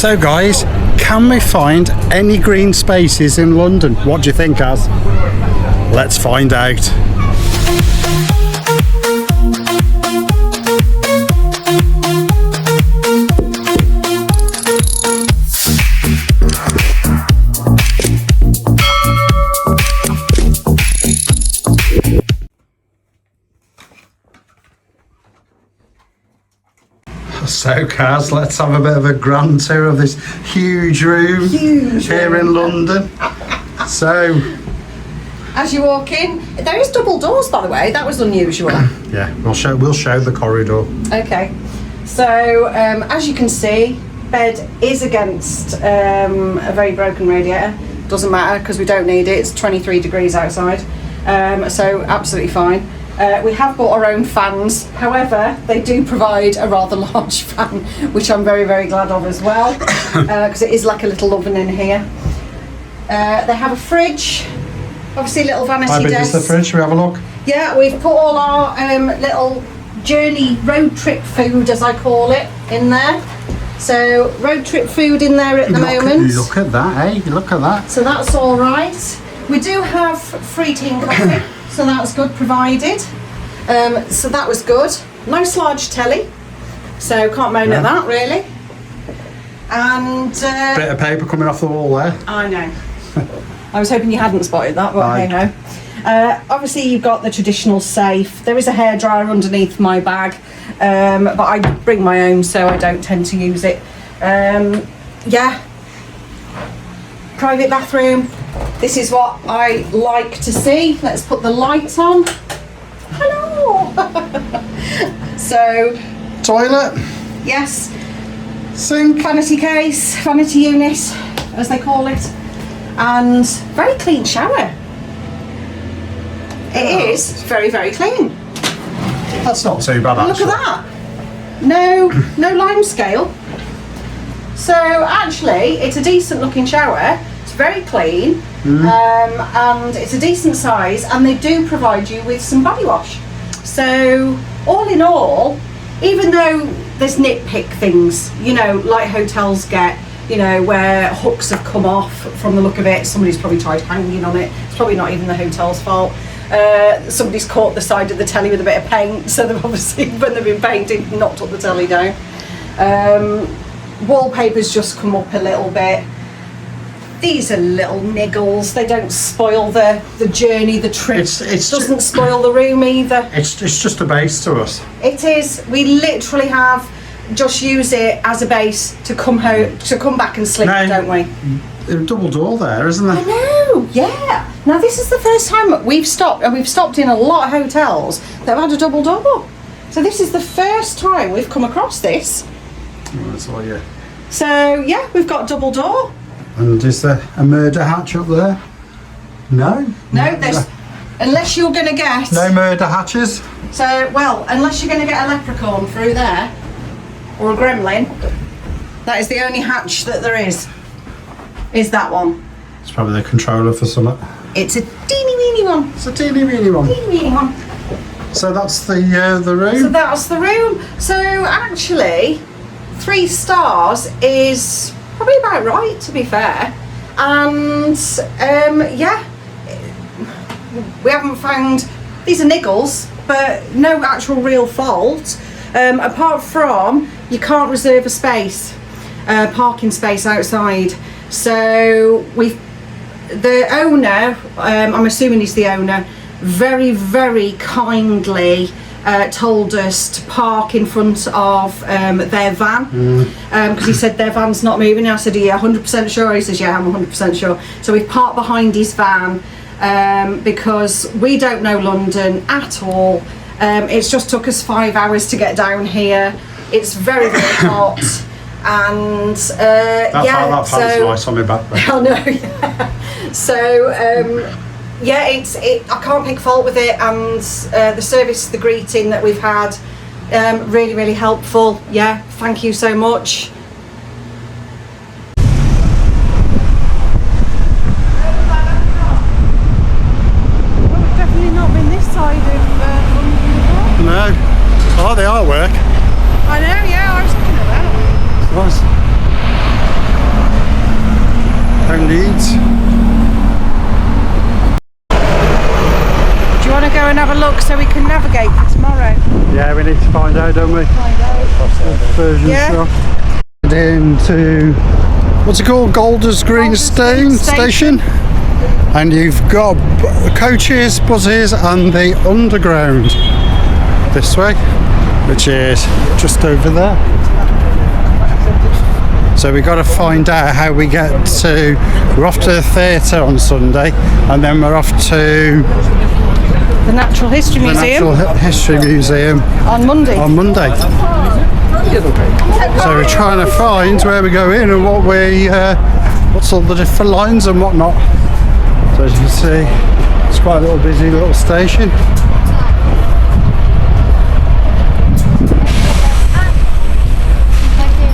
So guys, can we find any green spaces in London? What do you think, Az? Let's find out. So, Kaz, let's have a bit of a grand tour of this huge room here in London. So, as you walk in, there is double doors, by the way. That was unusual. Yeah, we'll show the corridor. Okay. So, as you can see, bed is against a very broken radiator. Doesn't matter because we don't need it. It's 23 degrees outside, so absolutely fine. We have bought our own fans, however they do provide a rather large fan, which I'm very, very glad of as well, because it is like a little oven in here. They have a fridge, obviously a little vanity desk. How big is the fridge? Shall we have a look? Yeah, we've put all our little journey road trip food, as I call it, in there. So road trip food in there at the moment. Look at that, eh? Look at that. So that's all right. We do have free tea and coffee. So that's good provided. So that was good. Nice large telly. So can't moan at that really. And bit of paper coming off the wall there. I know. I was hoping you hadn't spotted that, but hey no. Obviously you've got the traditional safe. There is a hairdryer underneath my bag, but I bring my own, so I don't tend to use it. Yeah. Private bathroom. This is what I like to see. Let's put the lights on. Hello. So, toilet. Yes. Sink. Vanity case, vanity unit, as they call it, and very clean shower. It is very, very clean. That's not too bad. Look actually. at that. No lime scale. So actually, it's a decent looking shower. Very clean, and it's a decent size, and they do provide you with some body wash. So all in all, even though there's nitpick things, you know, like hotels get, you know, where hooks have come off from the look of it, somebody's probably tried hanging on it, it's probably not even the hotel's fault. Somebody's caught the side of the telly with a bit of paint, so they've obviously, when they've been painting, knocked up the telly down. Wallpaper's just come up a little bit. These are little niggles. They don't spoil the journey, the trip. It doesn't spoil the room either. It's just a base to us. It is. We literally have just use it as a base to come home, to come back and sleep, don't we? There's a double door there, isn't there? I know. Yeah. Now this is the first time we've stopped, and we've stopped in a lot of hotels that have had a double door. So this is the first time we've come across this. Oh, that's all, yeah. So yeah, we've got double door. And is there a murder hatch up there? No? No, there's... Unless you're going to get... No murder hatches? So, well, unless you're going to get a leprechaun through there, or a gremlin, that is the only hatch that there is that one. It's probably the controller for something. It's a teeny weeny one. It's a teeny weeny one. Teeny weeny one. So that's the room? So that's the room. So, actually, 3 stars is... probably about right, to be fair. And yeah, we haven't found, these are niggles, but no actual real fault, apart from you can't reserve a space, parking space outside. So the owner, I'm assuming he's the owner, very, very kindly told us to park in front of their van, because he said their van's not moving. I said, are you 100% sure? He says, yeah, I'm 100% sure. So we've parked behind his van, because we don't know London at all. It's just took us 5 hours to get down here. It's very, very hot, and that fan's nice on my back. I know. Yeah. So yeah, I can't pick fault with it, and the service, the greeting that we've had, really, really helpful. Yeah, thank you so much. We've definitely not been this side of London. No. Oh, they are work. I know, yeah, I was looking at that. Nice. look so we can navigate for tomorrow. Yeah, we need to find out, don't we? Version Yeah. Into what's it called? Golders Green Station. And you've got coaches, buses, and the underground this way, which is just over there. So we've got to find out how we get to. We're off to the theatre on Sunday, and then we're off to The Natural History Museum. History Museum On Monday. So we're trying to find where we go in and what's all the different lines and whatnot. So as you can see, it's quite a little busy little station.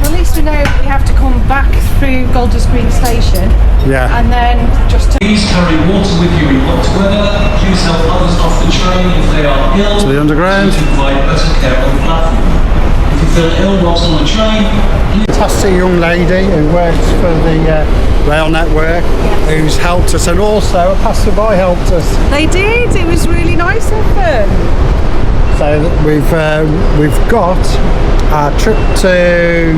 At least we know we have to come back through Golders Green Station. Yeah. And then just to... Please carry water with you in hot weather. Please help others off the train if they are ill. To the underground. To provide better care on the platform. If you feel ill whilst on the train, Fantastic young lady who works for the rail network, who's helped us, and also a passerby helped us. They did. It was really nice of them. So we've got our trip to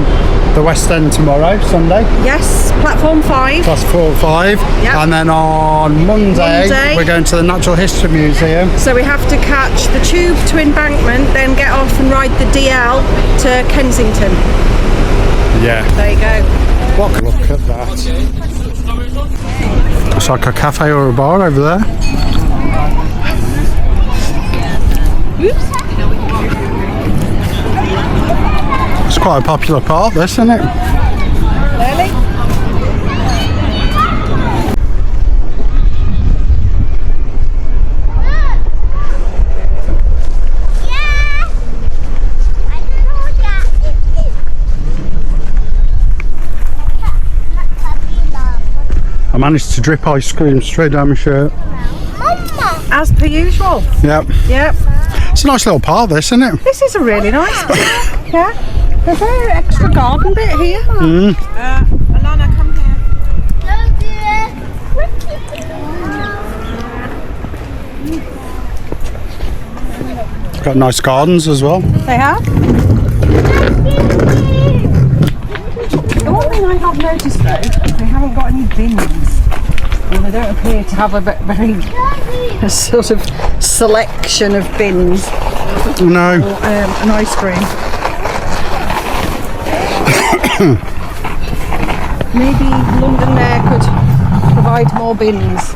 the West End tomorrow, Sunday. Yes, platform 5. Plus 4 or 5. Yep. And then on Monday we're going to the Natural History Museum. So we have to catch the tube to Embankment, then get off and ride the DL to Kensington. Yeah. There you go. What? Look at that. It's like a cafe or a bar over there. Oops. It's quite a popular part, this, isn't it? Really? I managed to drip ice cream straight down my shirt. As per usual. Yep. Yep. It's a nice little part, this, isn't it? This is a really nice bit. Yeah. There's an extra garden bit here. Alana, come here. Got nice gardens as well. They have. The one thing I have noticed though, they haven't got any bins. Well, they don't appear to have a very sort of selection of bins. No. Or, an ice cream. Maybe London Mayor could provide more bins.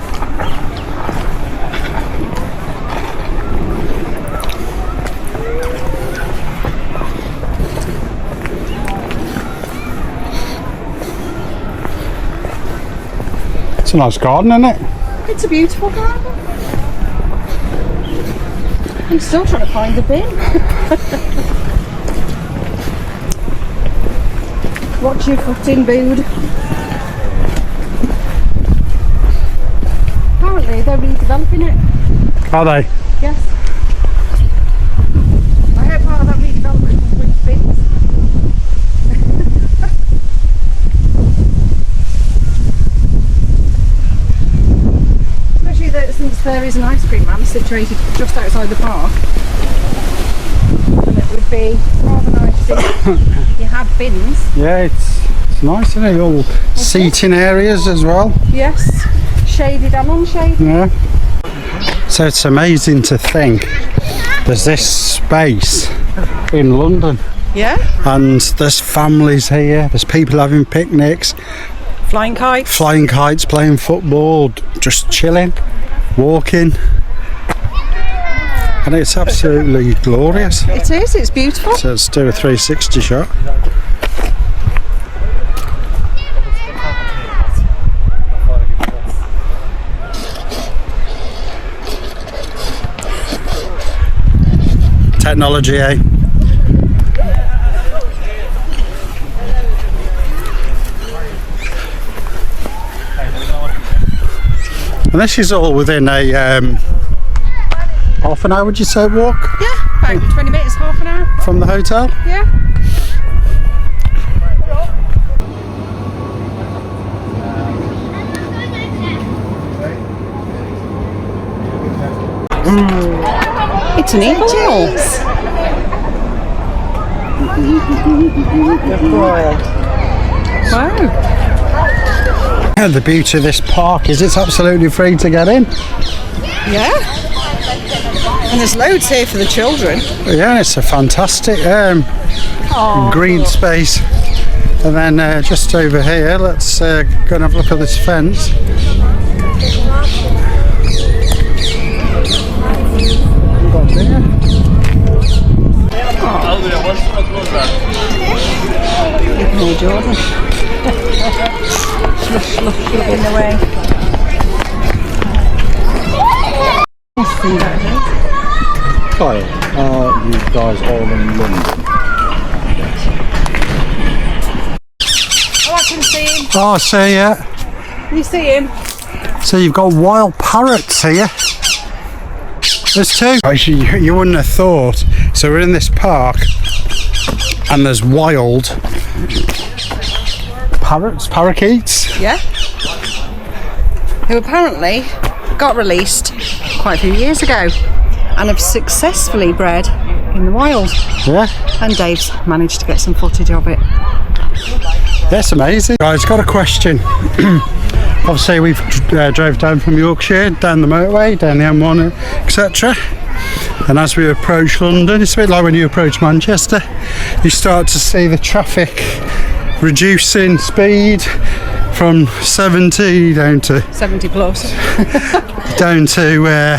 It's a nice garden, isn't it? It's a beautiful garden. I'm still trying to find the bin. Watch your footing, Bood. Apparently they're redeveloping it. Are they? Yes. I hope part of that redevelopment will bring bins. Especially since there is an ice cream man situated just outside the park. And it would be rather nice if you had bins. Yeah, it's nice, isn't it? All seating areas as well. Yes, shaded and unshaded. Yeah. So it's amazing to think there's this space in London. Yeah. And there's families here, there's people having picnics, Flying kites. flying kites, playing football, just chilling, walking. And it's absolutely glorious. It is, it's beautiful. So let's do a 360 shot. Technology, eh? And this is all within a half an hour, would you say, walk Yeah, about 20 minutes, half an hour. from the hotel? Yeah. got an eagle owl. Wow. The beauty of this park is it's absolutely free to get in. Yeah. And there's loads here for the children. Yeah, it's a fantastic green space. And then just over here, let's go and have a look at this fence. Hey, Jordan. Slush, in the way. Kyle, are you guys all in London? Oh, I can see him. Oh, I see, yeah. Can you see him? So you've got wild parrots here. There's two. You wouldn't have thought. So we're in this park and there's wild parakeets. Yeah. Who apparently got released quite a few years ago and have successfully bred in the wild. Yeah. And Dave's managed to get some footage of it. That's amazing. Guys, got a question. Obviously we've drove down from Yorkshire, down the motorway, down the M1, etc. And as we approach London, it's a bit like when you approach Manchester, you start to see the traffic reducing speed from 70 down to 70 plus. down to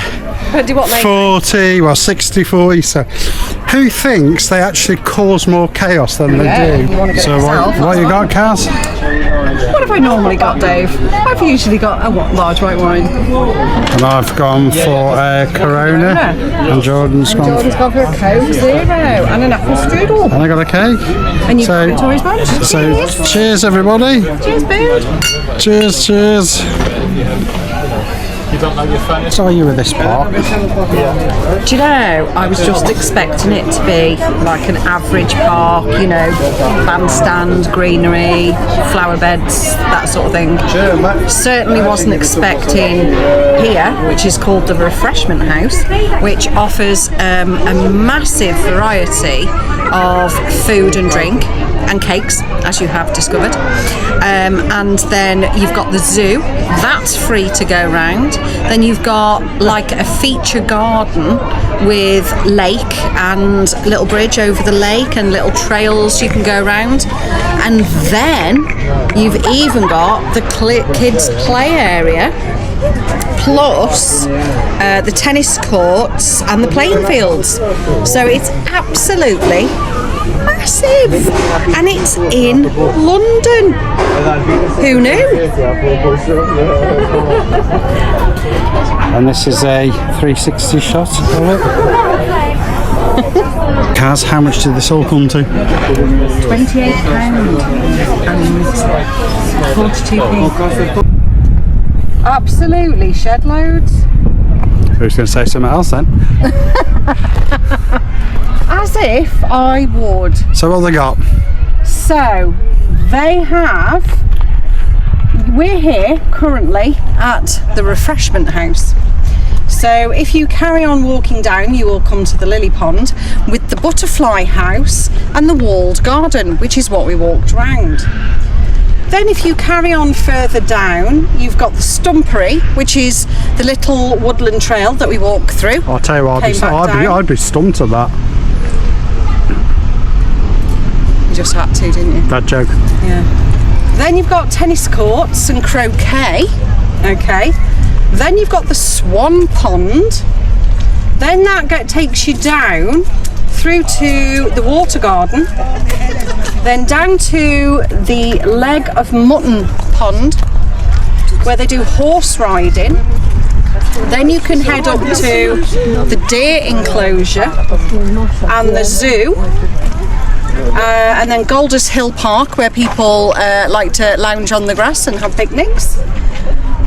40, well 60, 40. So who thinks they actually cause more chaos than they do? You want to get So what you got, Kaz? What have I normally got, Dave? I've usually got a large white wine. And I've gone for Corona. And Jordan's gone for a Coke Zero and an apple strudel. And I got a cake. And you've got a Tories bunch. So cheers everybody. Cheers, boo. Cheers. You don't know your phone? So are you with this park? Do you know, I was just expecting it to be like an average park, you know, bandstand, greenery, flower beds, that sort of thing. Certainly wasn't expecting here, which is called the Refreshment House, which offers a massive variety of food and drink and cakes, as you have discovered. And then you've got the zoo, that's free to go round. Then you've got like a feature garden with lake and little bridge over the lake and little trails you can go around. And then you've even got the kids play area, plus the tennis courts and the playing fields. So it's absolutely massive, and it's in London. Who knew? And this is a 360 shot of it. Kaz, how much did this all come to? £28 and 42p. Absolutely shed loads. Who's going to say something else then? As if I would. So what have they got? So they have, we're here currently at the Refreshment House. So if you carry on walking down, you will come to the lily pond with the butterfly house and the walled garden, which is what we walked round. Then if you carry on further down, you've got the stumpery, which is the little woodland trail that we walk through. I'll tell you what, I'd be stumped at that. You just had to, didn't you? That joke. Yeah. Then you've got tennis courts and croquet. Okay. Then you've got the swan pond. Then that takes you down through to the water garden. Then down to the leg of mutton pond, where they do horse riding. Then you can head up to the deer enclosure and the zoo. And then Golders Hill Park, where people like to lounge on the grass and have picnics.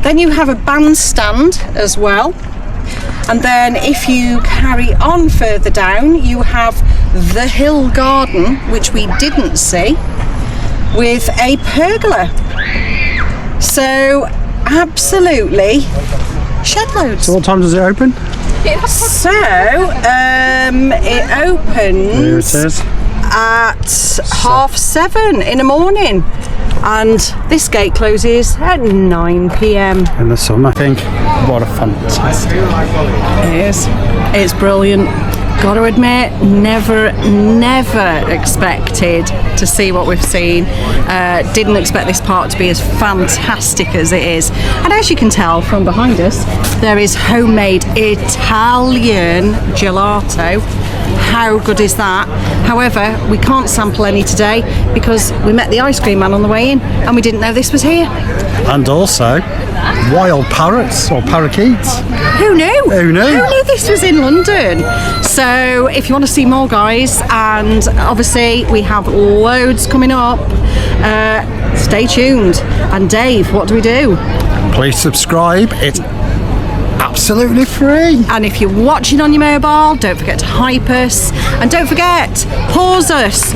Then you have a bandstand as well. And then if you carry on further down, you have the Hill Garden, which we didn't see, with a pergola. So absolutely shed loads. So what time does it open? So, it opens Here it is. at 7:30 in the morning, and this gate closes at 9 p.m. In the summer, I think. What a fantastic. It is. It's brilliant. Got to admit, never expected to see what we've seen. Didn't expect this park to be as fantastic as it is. And as you can tell from behind us, there is homemade Italian gelato. How good is that? However, we can't sample any today because we met the ice cream man on the way in and we didn't know this was here. And also, wild parrots or parakeets. Who knew? Who knew? Who knew this was in London? So if you want to see more, guys, and obviously we have loads coming up, stay tuned. And Dave, what do we do? Please subscribe. It's absolutely free. And if you're watching on your mobile, don't forget to hype us. And don't forget, pause us.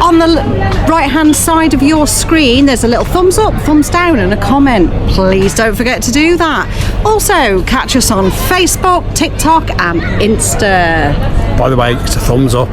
On the right hand side of your screen, there's a little thumbs up, thumbs down, and a comment. Please don't forget to do that. Also, catch us on Facebook, TikTok, and Insta. By the way, it's a thumbs up.